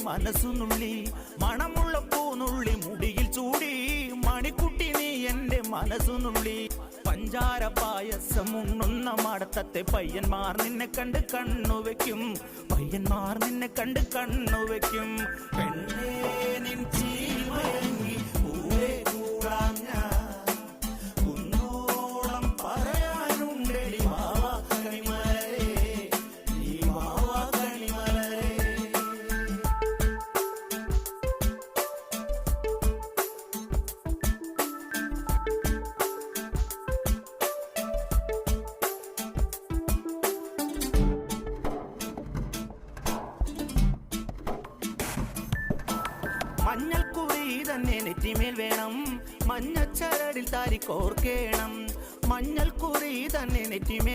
മനസ്സുനുള്ളി മണമുള്ള പൂനുള്ളി മുടിയിൽ ചൂടി മണിക്കുട്ടി നീ എന്റെ മനസ്സുനുള്ളി പഞ്ചാര പായസം ഉണ്ണുന്ന മടത്തത്തെ പയ്യന്മാർ നിന്നെ കണ്ട് കണ്ണുവെക്കും പയ്യന്മാർ നിന്നെ കണ്ട് കണ്ണുവെക്കും പെണ്ണേ നിൻ ചീമയങ്ങി പൂവേ കൂടാം ഞാൻ കുന്നോളം പറയാനുണ്ടെടി വാവാ കണിമലരേ നീ വാവാ കണിമലരേ. മഞ്ഞൾക്കുറി തന്നെ നെറ്റിമേൽ വേണം മഞ്ഞച്ചരടിൽ താരി കോർക്കേണം മഞ്ഞൾക്കുറി തന്നെ നെറ്റിമേൽ